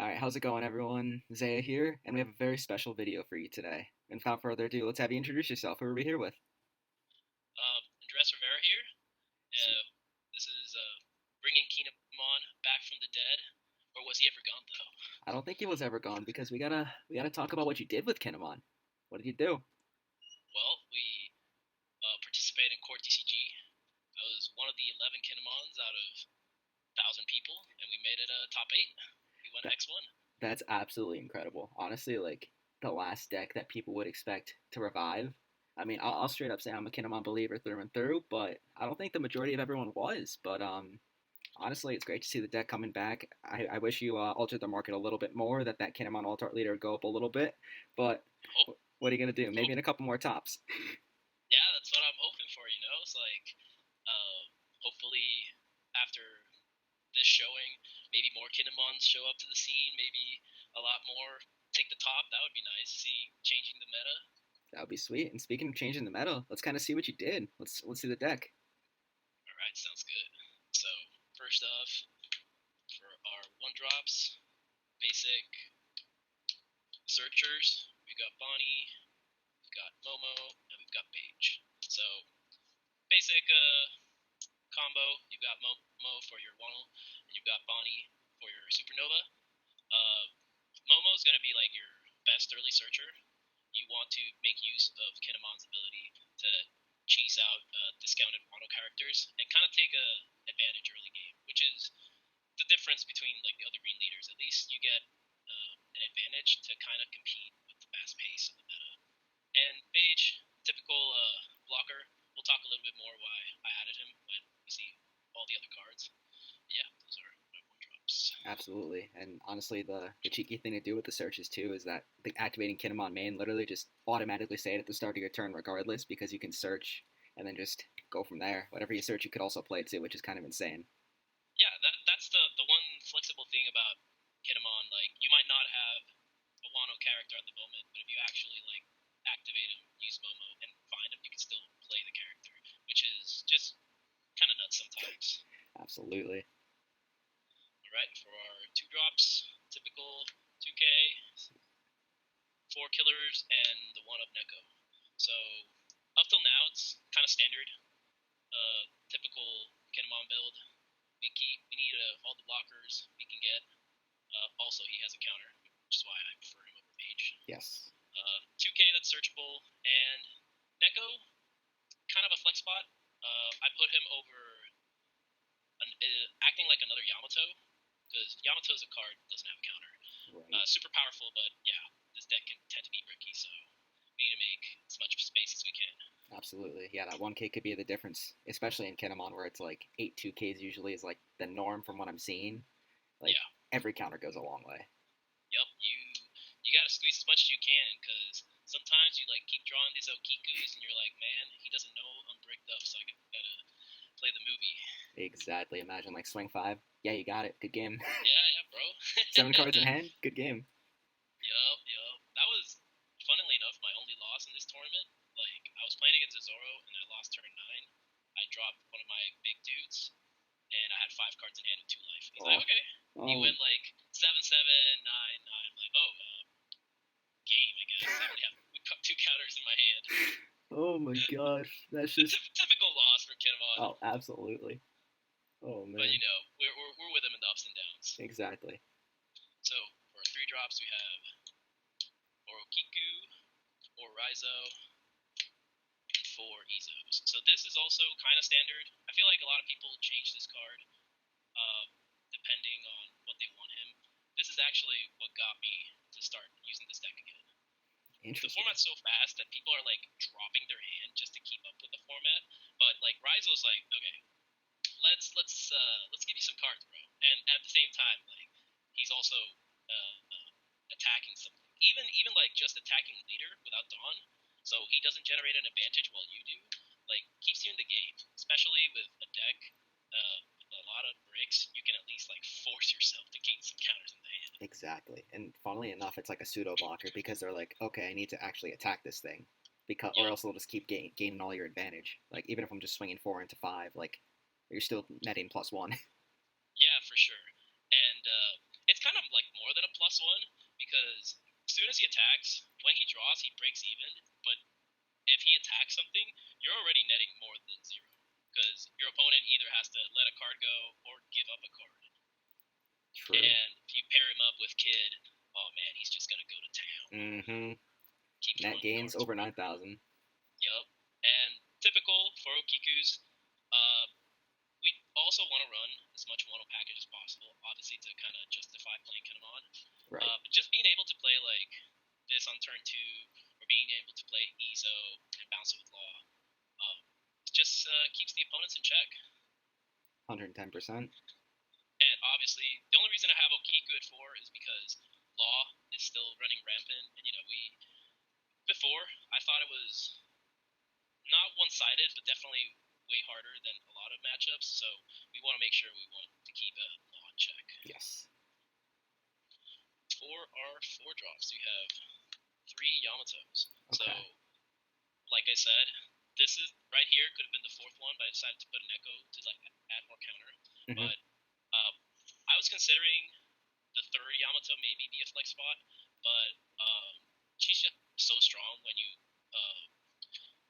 All right, how's it going, everyone? Zaya here, and we have a very special video for you today. And without further ado, let's have you introduce yourself. Who are we here with? Andres Rivera here. So, This is bringing Keenan back from the dead, or was he ever gone though? I don't think he was ever gone because we gotta talk about what you did with Kinemon. What did you do? Well, we participated in Court TCG. I was one of the 11 Kinemons out of 1,000 people, and we made it top 8. We went That X1. that's absolutely incredible. Honestly, like the last deck that people would expect to revive. I mean, I'll straight up say I'm a Kinemon believer through and through, but I don't think the majority of everyone was. But honestly, it's great to see the deck coming back. I wish you altered the market a little bit more, that Kinemon Alt Art leader would go up a little bit. But Hope, what are you gonna do? Maybe hope, in a couple more tops. yeah, that's what I'm hoping for. It's like, uh, hopefully after this showing, maybe more Kinemons show up to the scene. Maybe a lot more take the top. That would be nice. See changing the meta. That would be sweet. And speaking of changing the meta, let's kind of see what you did. Let's see the deck. All right, sounds good. So first off, for our one drops, basic searchers, we got Bonnie, we've got Momo, and we've got Paige. So basic combo, you've got Momo for your Waddle, and you've got Bonnie for your Supernova. Uh, Momo's gonna be like your best early searcher. You want to make use of Kinemon's ability to cheese out discounted mono characters and kind of take a advantage early game, which is the difference between like the other green leaders. At least you get an advantage to kind of compete with the fast pace of the meta. And Mage, typical blocker. We'll talk a little bit more why I added him when we see all the other cards. Yeah, those are my one drops. Absolutely. And honestly, the cheeky thing to do with the searches too is that the activating Kinemon main literally just automatically say it at the start of your turn regardless because you can search and then just go from there. Whatever you search, you could also play it too, which is kind of insane. Yeah, that's the one flexible thing about Kinemon. Like you might not have a Wano character at the moment, but if you actually like activate him, use Momo, and find him, you can still play the character, which is just kind of nuts sometimes. Absolutely. All right, for our two drops, typical 2K, four killers, and the one of Neko. So up till now, it's kind of standard, typical Kinemon build. We need all the blockers we can get. Also, he has a counter, which is why I prefer him over Mage. Yes. 2K, that's searchable, and Neko, kind of a flex spot. I put him over acting like another Yamato, because Yamato's a card that doesn't have a counter. Right. Super powerful, but yeah, this deck can tend to be bricky, so we need to make as much space as we can. Absolutely. Yeah, that 1K could be the difference, especially in Kinemon where it's like 8 2Ks usually is like the norm from what I'm seeing. Like Yeah, every counter goes a long way. yep. You gotta squeeze as much as you can, because sometimes you like keep drawing these Okikus, and you're like, man, he doesn't know I'm bricked up, so I gotta play the movie. Exactly. Imagine like swing 5. Yeah, you got it. Good game. Yeah, yeah, bro. 7 cards in hand. Good game. Yup, yup. That was, funnily enough, my only loss in this tournament. Like, I was playing against a Zoro, and I lost turn 9. I dropped one of my big dudes, and I had 5 cards in hand with 2 life. He's like, Oh. okay. He Oh. went like 7-7, 9-9. I'm like, oh, game, I guess. I only have 2 counters in my hand. Oh my gosh. That's The just typical loss for Kinemon. oh, absolutely. Oh But, man. we're with him in the ups and downs. Exactly. So, for our 3 drops, we have Orokiku, Orizo, and 4 Ezos. So this is also kind of standard. I feel like a lot of people change this card uh, depending on what they want him. This is actually what got me to start using this deck again. The Interesting. format's so fast that people are like dropping their hand just to keep up with the format. But like Rizo's like, okay, let's give you some cards, bro. And at the same time, like he's also attacking something. Even like just attacking leader without Dawn, so he doesn't generate an advantage while you do. Like keeps you in the game, especially with a deck with a lot of bricks. You can at least like force yourself to gain some counters in the hand. Exactly. And funnily enough, it's like a pseudo blocker because they're like, okay, I need to actually attack this thing, because or Yep. else they'll just keep gaining all your advantage. Like even if I'm just swinging 4 into 5, like you're still netting +1. Yeah, for sure. And it's kind of like more more than a +1 because as soon as he attacks, when he draws, he breaks even. But if he attacks something, you're already netting more than 0 because your opponent either has to let a card go or give up a card. True. And if you pair him up with Kid, oh man, he's just gonna go to town. Mm-hmm. Keep Net gains over 9,000. Yup. And typical for Okiku's, we also want to run as much mono package as possible, obviously to kind of justify playing Kinemon. Right. But just being able to play like this on turn 2, or being able to play Ezo and bounce it with Law, just keeps the opponents in check. 110%. And obviously, the only reason I have Okiku at 4 is because Law is still running rampant, and before I thought it was not one-sided, but definitely way harder than a lot of matchups. So we want to make sure we want to keep Law in check. Yes. For our 4 drops, we have 3 Yamatos. Okay. So, like I said, this is right here could have been the 4th one, but I decided to put an Echo to like add more counter. Mm-hmm. But I was considering the 3rd Yamato maybe be a flex spot, but she's just so strong when you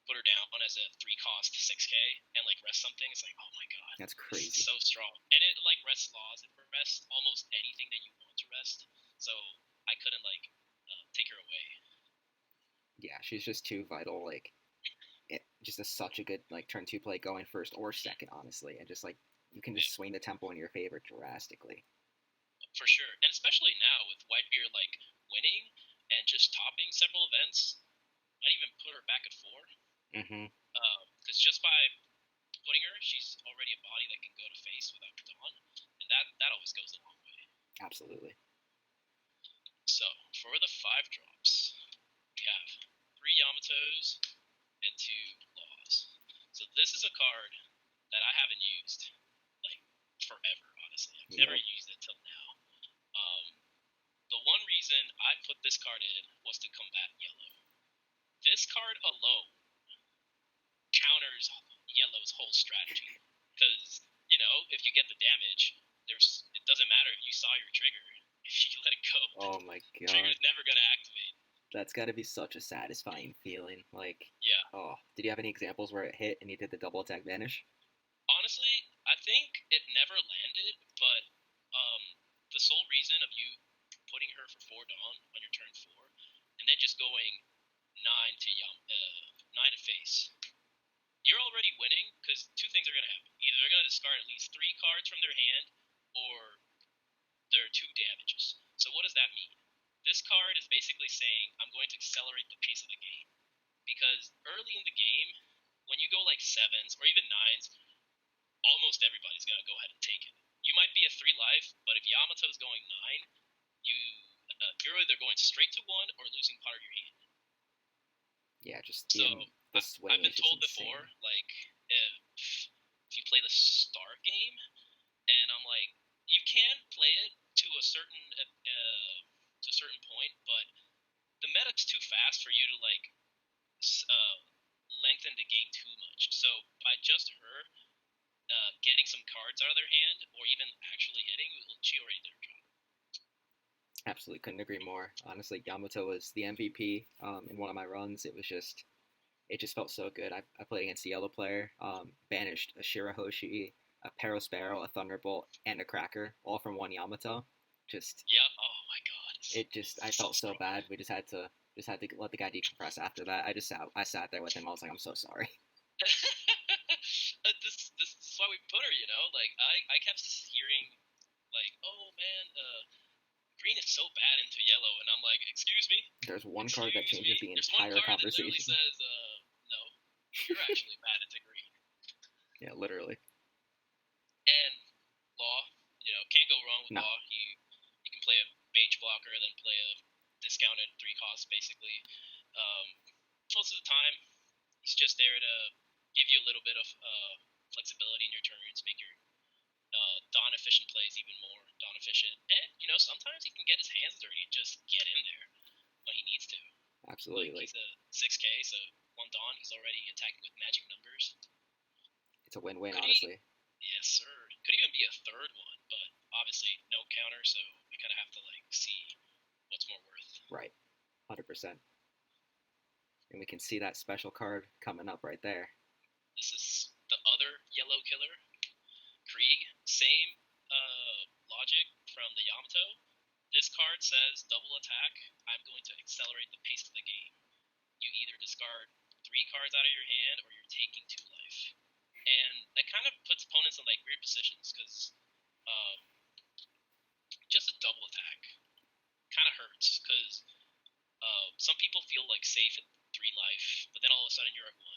put her down as a 3-cost 6K and like rest something. It's like, oh my god, that's crazy. It's so strong, and it like rests Laws. It rests almost anything that you want to rest. So I couldn't like take her away. Yeah, she's just too vital. Like, just such a good like turn 2 play going first or second, honestly, and just like you can just swing the tempo in your favor drastically. For sure, and especially now with Whitebeard like winning and just topping several events, might even put her back at 4. Mm-hmm. Because just by putting her, she's already a body that can go to face without Dawn, and that always goes a long way. Absolutely. So for the 5 drops, we have 3 Yamatos and 2 Laws. So this is a card that I haven't used like forever. Honestly, I've never used it till now. The one reason I put this card in was to combat yellow. This card alone counters yellow's whole strategy. Because, if you get the damage, it doesn't matter if you saw your trigger. If you let it go, oh my god, trigger's never going to activate. That's got to be such a satisfying feeling. Like, yeah. Oh, did you have any examples where it hit and you did the double attack vanish? Honestly, I think it never landed, but the sole reason of you putting her for 4 Dawn on your turn 4, and then just going 9 to face, you're already winning because 2 things are going to happen. Either they're going to discard at least 3 cards from their hand, or there are 2 damages. So what does that mean? This card is basically saying, I'm going to accelerate the pace of the game. Because early in the game, when you go like 7s or even 9s, almost everybody's going to go ahead and take it. You might be at 3 life, but if Yamato's going 9, you're either going straight to 1 or losing part of your hand. Yeah, just so the swing. I've been told before, like if you play the star game, and I'm like, you can play it to a certain point, but the meta's too fast for you to like lengthen the game too much. So by just her getting some cards out of their hand, or even actually hitting, she already did her job. Absolutely, couldn't agree more. Honestly, Yamato was the MVP in one of my runs. It just felt so good. I played against the yellow player, banished a Shirahoshi, a Parasparrow, a Thunderbolt, and a Cracker, all from one Yamato. Oh my god. I felt so bad. We just had to let the guy decompress after that. I sat there with him. I was like, I'm so sorry. This is why we put her, like I kept hearing like, oh man, green is so bad into yellow, and I'm like, excuse me. There's one card that changes the entire There's one card conversation. that literally says, no, you're actually bad into green. Yeah, literally. And Law, can't go wrong with Law. You can play a Beige blocker, then play a discounted 3 cost, basically. Most of the time, he's just there to give you a little bit of flexibility in your turns, make your Dawn efficient plays even more Dawn efficient. And, sometimes he can get his hands dirty and just get in there when he needs to. Absolutely. Like he's a 6K, so 1 Dawn, he's already attacking with magic numbers. It's a win-win, honestly. Yes, sir. Could even be a 3rd one, but obviously no counter, so I kind of have to like see what's more worth. Right. 100%. And we can see that special card coming up right there. This is the other yellow killer, Krieg. Same logic from the Yamato. This card says double attack. I'm going to accelerate the pace of the game. You either discard 3 cards out of your hand or you're taking 2 life. And that kind of puts opponents in like weird positions because um, just a double attack kind of hurts because some people feel like safe at 3 life, but then all of a sudden you're at 1.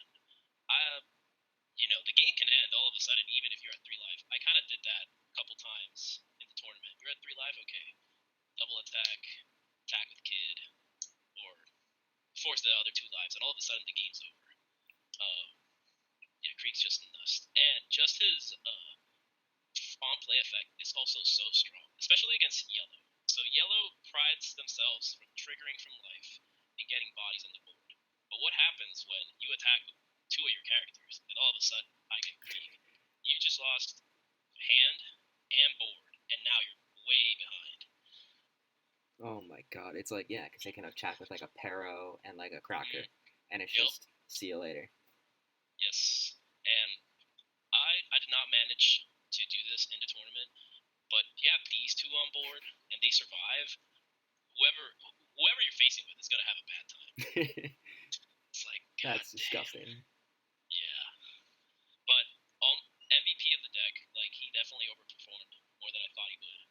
The game can end all of a sudden even if you're at 3 life. I kind of did that a couple times in the tournament. You're at 3 life, okay. Double attack, attack with kid, or force the other 2 lives, and all of a sudden the game's over. Yeah, Krieg's just nuts. And just his on play effect is also so strong, especially against yellow. So yellow prides themselves from triggering from life and getting bodies on the board. But what happens when you attack with 2 of your characters and all of a sudden I get Krieg? You just lost hand and board, and now you're way behind. Oh my god. It's like, yeah, because they can attack with like a Pero and like a Cracker. And it's Yep. just, see you later. Yes. And I did not manage to do this in the tournament, but you have these 2 on board and they survive. Whoever you're facing with is gonna have a bad time. It's like god That's damn. disgusting. Yeah. But MVP of the deck, like he definitely overperformed more than I thought he would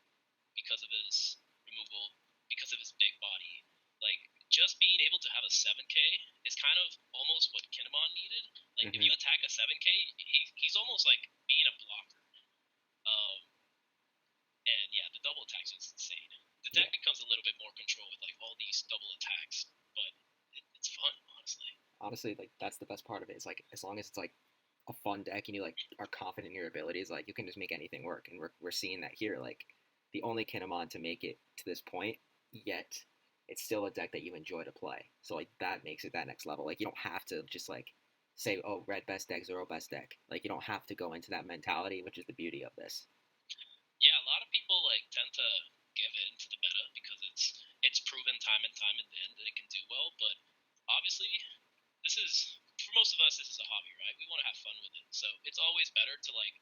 because of his removal, because of his big body. Like just being able to have a 7K is kind of almost what Kinemon needed. Like if you attack a 7K, he's almost like being a blocker. And yeah, the double attacks is insane. The deck becomes a little bit more control with like all these double attacks, but it's fun, honestly. Honestly, like that's the best part of it. Is like as long as it's like a fun deck and you like are confident in your abilities, like you can just make anything work. And we're seeing that here. Like the only Kinemon to make it to this point, yet it's still a deck that you enjoy to play. So like that makes it that next level. Like you don't have to just like say, oh, red best deck, zero best deck. Like you don't have to go into that mentality, which is the beauty of this. Yeah, a lot of people like tend to give in to the meta because it's proven time and time again that it can do well. But obviously, this is for most of us. This is a hobby, right? We want to have fun with it, so it's always better to like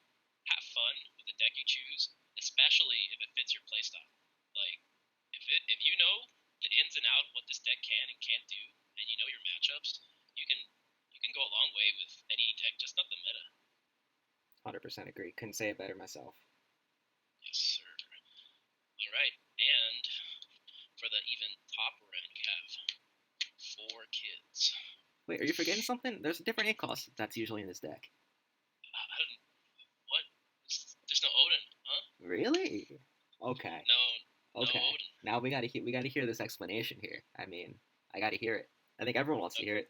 have fun with the deck you choose, especially if it fits your playstyle. Like if you know the ins and out what this deck can and can't do, and you know your matchups, you can go a long way with any deck, just not the meta. 100% agree. Couldn't say it better myself. Yes, sir. All right, and for the even top rank, you have 4 kids. Wait, are you forgetting something? There's a different ink cost that's usually in this deck. I don't. What? There's no Odin, huh? Really? Okay. No Okay. Odin. Now we gotta hear this explanation here. I mean, I gotta hear it. I think everyone wants to hear it.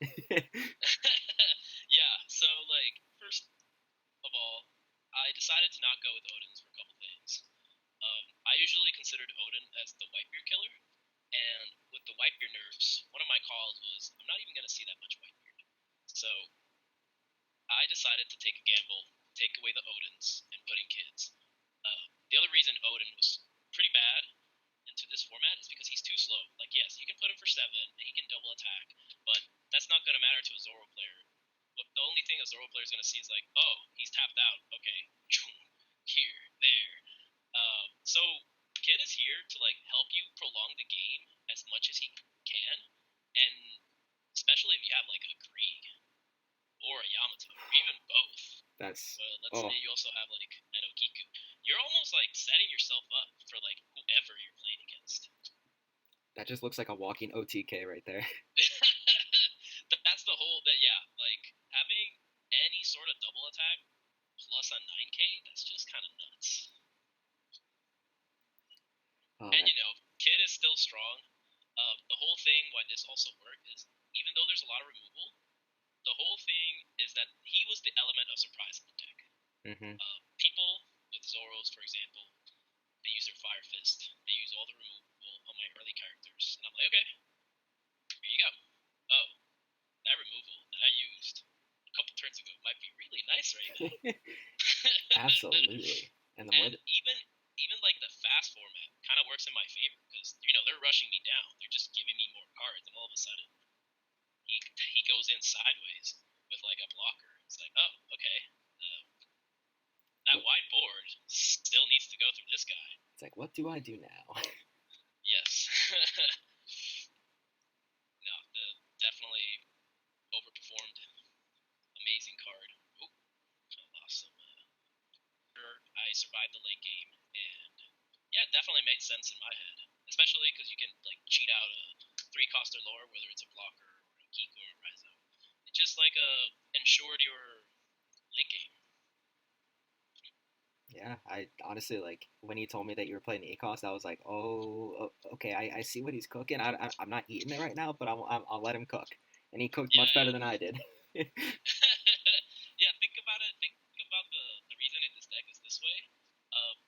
Yeah. So like, first of all, I decided to not go with Odin's for a couple things. I usually considered Odin as the Whitebeard killer, and with the Whitebeard nerfs, one of my calls was I'm not even gonna see that much Whitebeard. So I decided to take a gamble, take away the Odins, and put in kids. The other reason Odin was pretty bad into this format is because he's too slow. Like, yes, you can put him for 7, and he can double attack, but that's not going to matter to a Zoro player. But the only thing a Zoro player is going to see is like, oh, he's tapped out. Okay, here, there. So Kid is here to like help you prolong the game as much as he can, and especially if you have like a Krieg or a Yamato, or even both. That's But let's say you also have like an Okiku. You're almost like setting yourself up for like whoever you're playing against. that just looks like a walking OTK right there. That's the whole that yeah, like having any sort of double attack plus a 9K, that's just kind of nuts. And Kid is still strong. The whole thing why this also worked is even though there's a lot of removal, the whole thing is that he was the element of surprise in the deck. People with Zoros, for example, they use their Fire Fist. They use all the removal on my early characters, and I'm like, okay, here you go. Oh, that removal that I used a couple turns ago might be really nice right now. Absolutely. And even like the fast format kind of works in my in sideways with like a blocker. It's like, oh, okay, uh, that wide board still needs to go through this guy. It's like, what do I do now? Yes. No, definitely overperformed. Amazing card. Oh, I lost some. I survived the late game, and yeah, it definitely made sense in my head. Especially because you can like cheat out a 3 cost or lower, whether it's a blocker or a geek or a Rhizo. It just like ensured your late game. Yeah, I honestly like when he told me that you were playing Acos, I was like, oh, okay, I see what he's cooking. I'm not eating it right now, but I'll let him cook. And he cooked much better Yeah, than I did. yeah. Think about it. Think about the reasoning this deck is this way.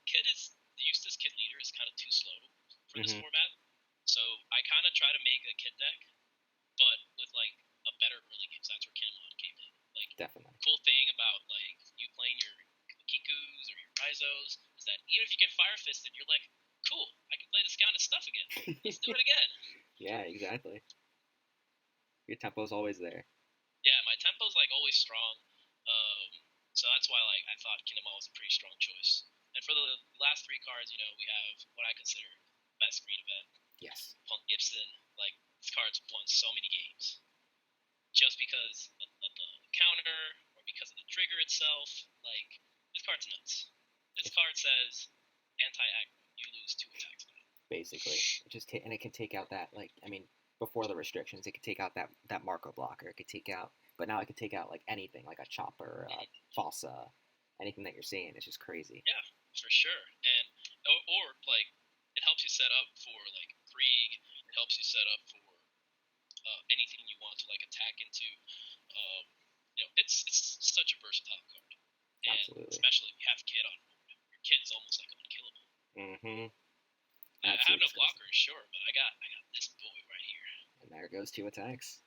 Kid is the Eustace Kid leader is kind of too slow for this Hmm. format, so I kind of try to make a Kid deck, but with like a better early game. So that's where Kinemon came in. Like Definitely. cool thing about like you playing your Kikus or your Rizos is that even if you get Fire Fisted, you're like, cool, I can play this kind of stuff again. Let's do it again. Yeah, exactly. Your tempo's always there. Yeah, my tempo's like always strong. Um, so that's why like I thought Kinemon was a pretty strong choice. And for the last 3 cards, we have what I consider best green event, Yes. Punk Gibson. Like this card's won so many games just because of the counter or because of the trigger itself. Like this card's nuts. This It's card says anti-aggro. You lose 2 attacks now. basically and it can take out that like I mean before the restrictions, it could take out that Marco blocker. It could take out, but now it could take out like anything, like a chopper, Mm-hmm. Fossa, anything that you're seeing. It's just crazy. Yeah, for sure. And or like it helps you set up for like Krieg. It helps you set up for anything you want to like attack into. Um, it's such a versatile card, and Absolutely. especially if you have Kid on board. Your Kid's almost like unkillable. Mm-hmm. I have Absolutely no disgusting. blocker, sure, but I got this boy right here. And there goes 2 attacks.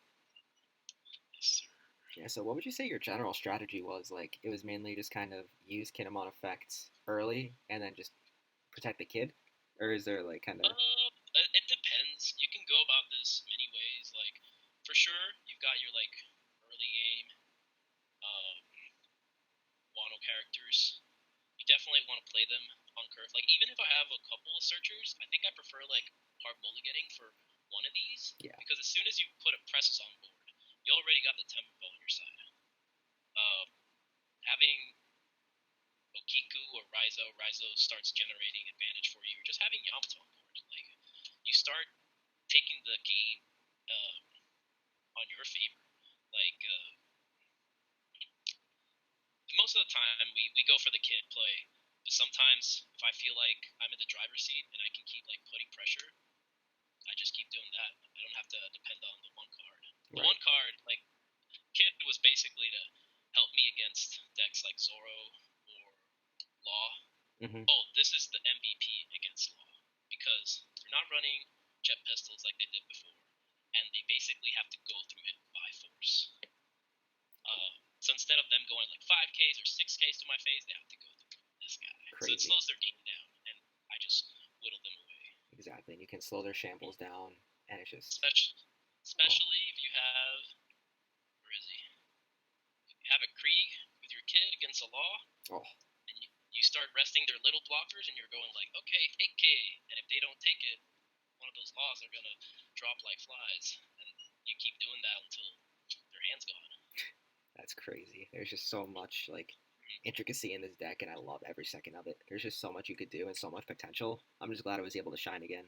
Yes, sir. Yeah, so what would you say your general strategy was? Like, it was mainly just kind of use Kinemon effects early and then just protect the kid? Or is there, like, kind of. It depends. You can go about this many ways. Like, for sure, you've got your like early game um, Wano characters. You definitely want to play them on curve. Like, even if I have a couple of searchers, I think I prefer like hard mulliganing for one of these Yeah. because as soon as you put a presses on board, you already got the tempo on your side. Um, having Okiku or Raizo starts generating advantage for you, or just having Yamato on board. Like, you start taking the game um, on your favor. Like, most of the time, we go for the kid play, but sometimes if I feel like I'm in the driver's seat and I can keep like putting pressure, I just keep doing that. I don't have to depend on the one card. The Right. one card, like, kid was basically to help me against decks like Zoro or Law. Mm-hmm. Oh, this is the MVP against Law because they're not running jet pistols like they did before, and they basically have to go through it by force. So instead of them going like 5Ks or 6Ks to my face, they have to go through this guy. So it Crazy. slows their game down, and I just whittle them away. Exactly. And you can slow their shambles down, and it's just. Especially, Oh. especially if you have, where is he? You have a Krieg with your kid against a Law, Oh. and you start resting their little blockers, and you're going like, okay, 8K, and if they don't take it, one of those Laws are gonna drop like flies, and you keep doing that until their hand's gone. That's crazy. There's just so much, like, intricacy in this deck, and I love every second of it. There's just so much you could do and so much potential. I'm just glad I was able to shine again.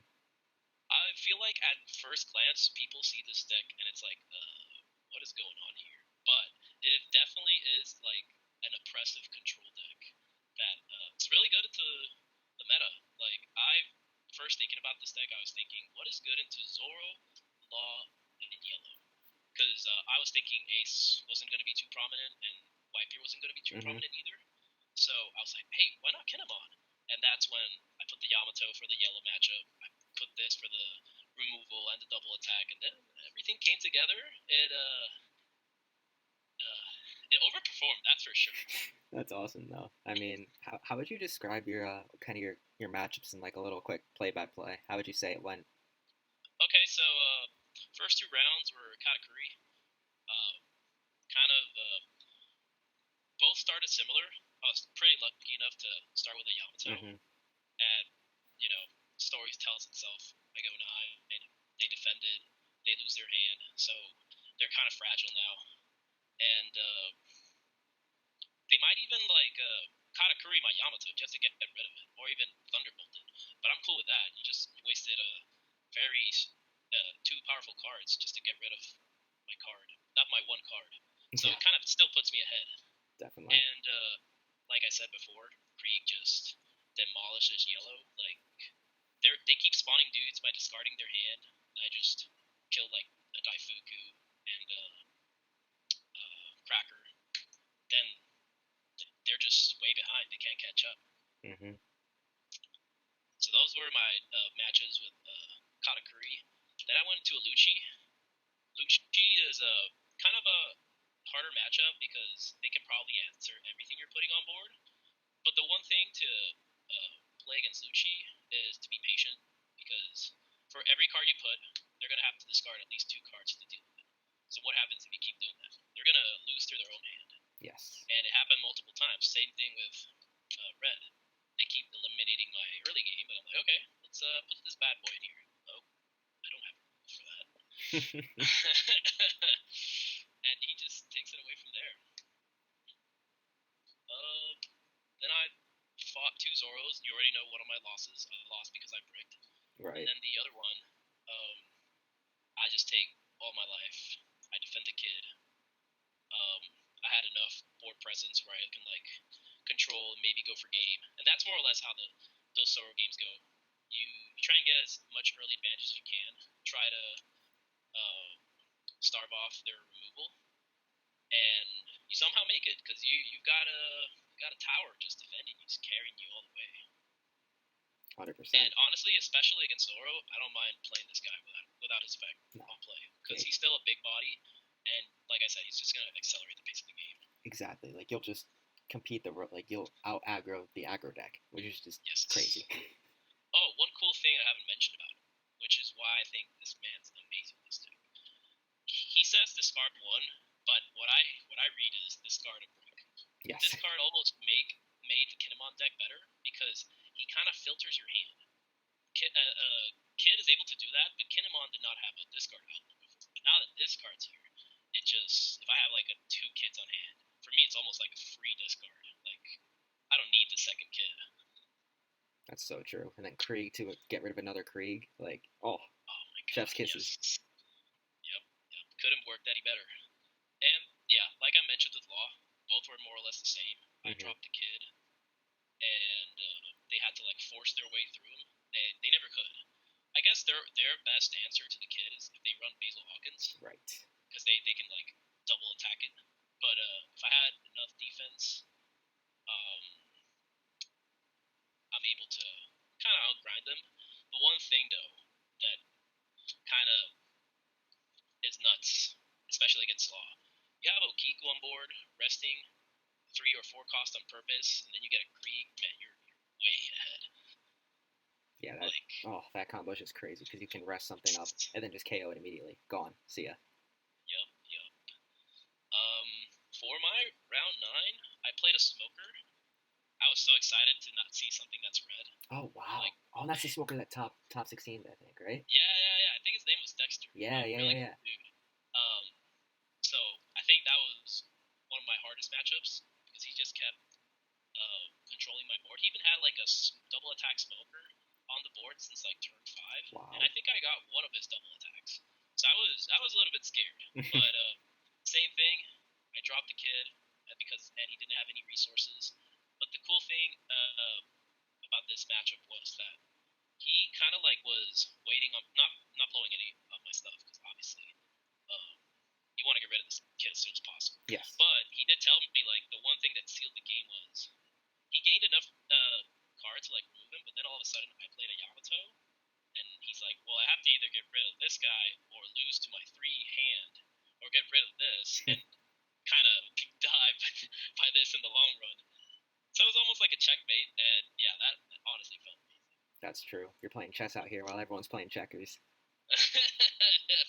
I feel like at first glance, people see this deck and it's like, what is going on here? But it definitely is like an oppressive control deck that it's really good into the meta. Like first thinking about this deck, I was thinking, what is good into Zoro, Law, and Yellow? Because I was thinking Ace wasn't going to be too prominent and Whitebeard wasn't going to be too Mm-hmm. prominent either. So I was like, hey, why not Kinemon? And that's when I put the Yamato for the yellow matchup. I put this for the removal and the double attack, and then everything came together. It overperformed, that's for sure. That's awesome, though. I mean, how would you describe your kind of your matchups in like a little quick play by play? How would you say it went? Okay, so first 2 rounds were Katakuri. kind of both started similar. I was pretty lucky enough to start with a Yamato, Mm-hmm. and you know, story tells itself. I go 9, they defended, they lose their hand, so they're kind of fragile now, and they might even like Katakuri my Yamato just to get rid of it, or even Thunderbolt it. But I'm cool with that. You wasted a very two powerful cards just to get rid of my card, not my one card. So Yeah, it kind of still puts me ahead. definitely. And like I said before, Krieg just demolishes yellow. Like they keep spawning dudes by discarding their hand, and I just killed like a Daifuku and Cracker. Then they're just way behind. They can't catch up. Mm-hmm. So those were my matches with Katakuri. Then I went to a Lucci. Lucci is a kind of a harder matchup because they can probably answer everything you're putting on board. But the one thing to play against Lucci is to be patient because for every card you put, they're going to have to discard at least 2 cards to deal with it. So what happens if you keep doing that? They're going to lose through their own hand. Yes. And it happened multiple times. Same thing with Red. They keep eliminating my early game, but I'm like, okay, let's put this bad boy in here. Oh, I don't have rules for that. And he just takes it away from there. Uh, then I fought 2 Zoros. You already know one of my losses. I lost because I bricked. And Right. then the other one, um, I just take all my life. I defend the kid. Um, I had enough board presence where I can like control and maybe go for game, and that's more or less how those Zoro games go. You try and get as much early advantage as you can. Try to uh, starve off their removal, and you somehow make it because you've got a tower just defending you, just carrying you all the way. 100%. And honestly, especially against Zoro, I don't mind playing this guy without his effect No. on play because Yeah, he's still a big body, and like I said, he's just gonna accelerate the pace of the game. exactly. Like you'll just compete like you'll out aggro the aggro deck, which is just crazy. Yes. Oh, one cool thing I haven't mentioned about him, which is why I think this man's amazing in this deck. He says discard one, but what I read is discard a brick. Yes. This card almost made the Kinemon deck better because he kind of filters your hand. Kid is able to do that, but Kinemon did not have a discard outlet before. But now that this card's here, it just if I have like 2 kids on hand, for me it's almost like a free discard. Like I don't need the second kid. That's so true. And then Krieg to get rid of another Krieg, like Oh my chef's god, kisses. yes. Yep. Couldn't work any better. And yeah, like I mentioned with Law, both were more or less the same. I Mm-hmm. dropped a kid, and they had to like force their way through him. They never could. I guess their best answer to the kid is if they run Basil Hawkins Right. because they can like double attack it. But if I had enough defense, um, I'm able to kind of outgrind them. The one thing though that kind of is nuts, especially against Law, you have Okiku on board resting 3 or 4 cost on purpose, and then you get a Krieg. Man, you're way ahead. Yeah, Like, that combo is just crazy because you can rest something up and then just KO it immediately. Gone. See ya. yup. Um, for my round 9, I played a smoker. I was so excited to not see something that's red. Oh I'm wow. like, Oh, that's the smoker that top 16, I think, right? yeah. I think his name was Dexter. Yeah, yeah, yeah, Really yeah. cool dude. Um, so I think that was one of my hardest matchups because he just kept controlling my board. He even had like a double attack smoker on the board since like turn 5, and Wow. I think I got one of his double attacks. So I was a little bit scared, but same thing. I dropped the kid because and he didn't have any resources. But the cool thing about this matchup was that he kind of like was waiting on not blowing any of my stuff because obviously um, you want to get rid of this kid as soon as possible. Yes. But he did tell me like the one thing that sealed the game was he gained enough cards to like remove him, but then all of a sudden I played a Yamato, and he's like, well, I have to either get rid of this guy or lose to my 3 hand, or get rid of this and kind of die by this in the long run. So it was almost like a checkmate, and yeah, that honestly felt amazing. That's true. You're playing chess out here while everyone's playing checkers.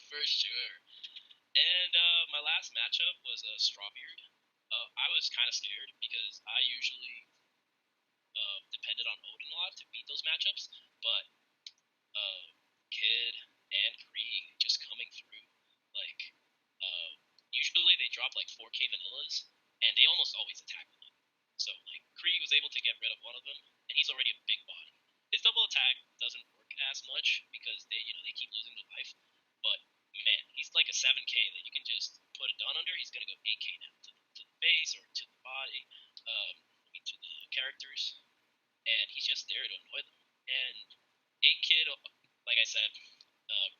For sure. And my last matchup was a Strawbeard. I was kind of scared because I usually depended on Odin a lot to beat those matchups, but uh, Kid and Kree just coming through. Like, uh, usually they drop like 4K vanillas, and they almost always attack with them. So, like, Kree was able to get rid of one of them, and he's already a big body. His double attack doesn't work as much because they keep losing their life. But man, he's like a 7K that you can just put a gun under. He's gonna go 8K now to the face or to the body, to the characters, and he's just there to annoy them. And 8 Kid, like I said,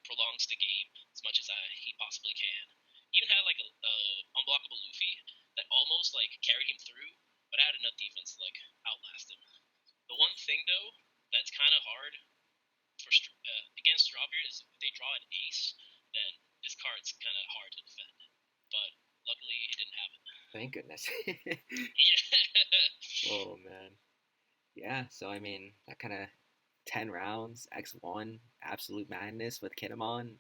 prolongs the game as much as he possibly can. He even had like a unblockable Luffy that almost like carried him through, but had enough defense to like outlast him. The one thing though that's kind of hard for against Strawbeard is if they draw an ace, then this card's kind of hard to defend. But luckily, it didn't happen. Thank goodness. Yeah. Oh man. Yeah. So I mean, that kind of 10 rounds X1 absolute madness with Kinemon.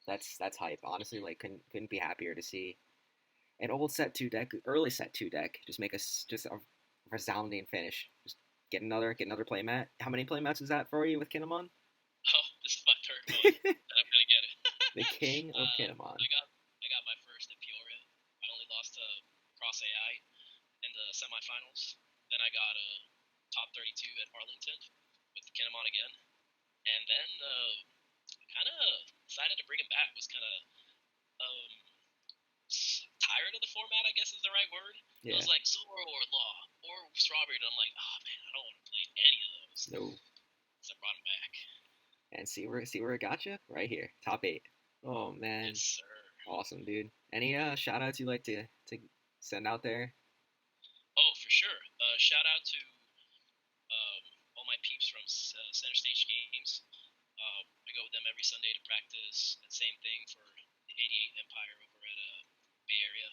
That's hype. Honestly, like couldn't be happier to see an old set two deck, early set two deck, just make us just a resounding finish. Just get another playmat. How many playmats is that for you with Kinemon? Oh, this is my third one, and I'm gonna get it. The king of I Kinemon. got my first at Peoria. I only lost to Cross AI in the semifinals. Then I got a top 32 at Arlington with Kinemon again, and then kind of decided to bring him back. Was kind of um, tired of the format, I guess is the right word. It Yeah. was like Zoro or Law or Strawberry, and I'm like, oh man, I don't want to play any of those. No. So I brought him back. And see where it got you? Right here, top eight. Oh man, Yes, sir. awesome, dude. Any shout outs you like to send out there? Oh, for sure. Shout out to all my peeps from Center Stage Games. I go with them every Sunday to practice. And same thing for the 88 Empire over at Bay Area.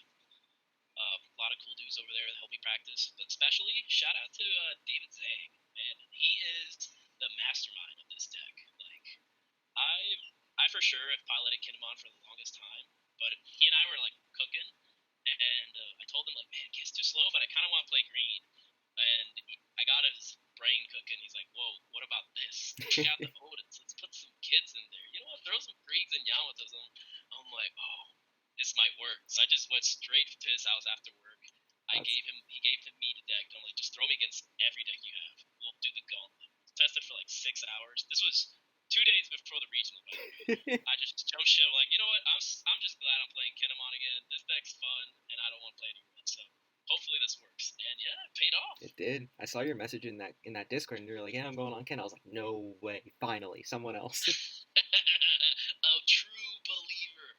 A lot of cool dudes over there that help me practice. But especially, shout out to David Zhang. Man, he is the mastermind of this deck. Like, I I for sure have piloted Kinemon for the longest time, but he and I were like cooking, and I told him like, man, Kid's too slow, but I kind of want to play green. And I got his brain cooking. He's like, whoa, what about this? Take out the Odins. Let's put some kids in there. You know what? Throw some Greens and Yamatos. I'm like, oh, this might work. So I just went straight to his house after work. That's He gave him me the deck. I'm like, just throw me against every deck you have. We'll do the gauntlet. Tested for like 6 hours. This was 2 days before the regional, by the way. I just jumped ship. Like, you know what? I'm just glad I'm playing Kinemon again. This deck's fun, and I don't want to play anyone. So hopefully this works. And yeah, it paid off. it did. I saw your message in that Discord, and you were like, "Yeah, I'm going on Ken." I was like, "No way! Finally, someone else." A true believer.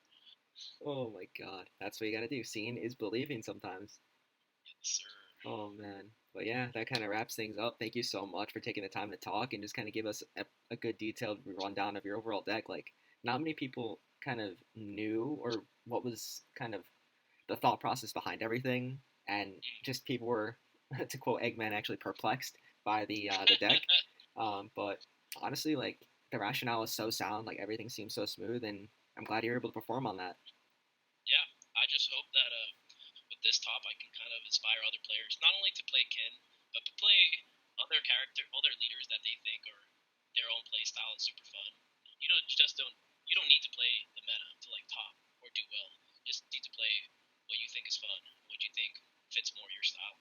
Oh my god, that's what you gotta do. Seeing is believing sometimes. Yes, sir. Oh man. But yeah, that kind of wraps things up. Thank you so much for taking the time to talk and just kind of give us a good detailed rundown of your overall deck. Like, not many people kind of knew or what was kind of the thought process behind everything, and just people were, to quote Eggman, actually perplexed by the deck. But honestly, like the rationale is so sound, like everything seems so smooth, and I'm glad you're able to perform on that. Yeah, I just hope that with this top, I can kind of inspire other players not only to play Kin, but to play other leaders that they think are their own play style and super fun. You don't need to play the meta to like top or do well. You just need to play what you think is fun, what you think fits more your style.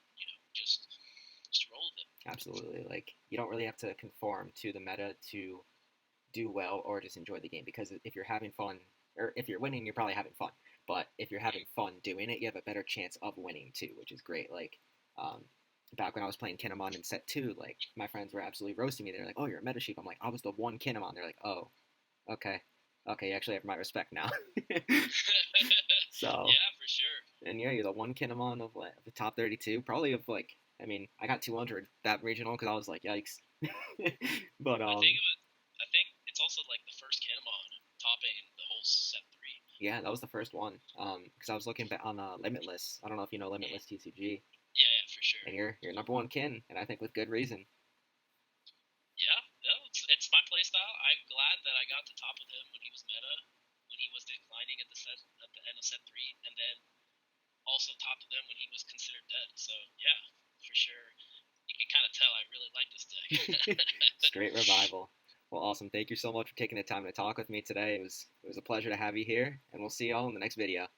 Just roll with it. Absolutely, like you don't really have to conform to the meta to do well or just enjoy the game, because if you're having fun or if you're winning, you're probably having fun. But if you're having fun doing it, you have a better chance of winning too, which is great. Like um, back when I was playing Kinemon in set two, like my friends were absolutely roasting me. They're like, "Oh, you're a meta sheep." I'm like, "I was the one Kinemon." They're like, "Oh, okay, okay, you actually have my respect now." So, Yeah, for sure. and yeah, you're the one Kinemon of like the top 32, probably of like. I mean, I got 200 that regional because I was like, "Yikes!" But I think it was. I think it's also like the first Kinemon topping the whole set three. yeah, that was the first one. Because I was looking back on Limitless. I don't know if you know Limitless TCG, Yeah, yeah, for sure. and you're number one kin, and I think with good reason. Yeah, no, it's my playstyle. I'm glad that I got to top with him when he was meta. when he was declining at the end of set three, and then also top of them when he was considered dead. So yeah, for sure, you can kind of tell I really like this deck. Straight revival. Well, awesome. Thank you so much for taking the time to talk with me today. It was a pleasure to have you here, and we'll see y'all in the next video.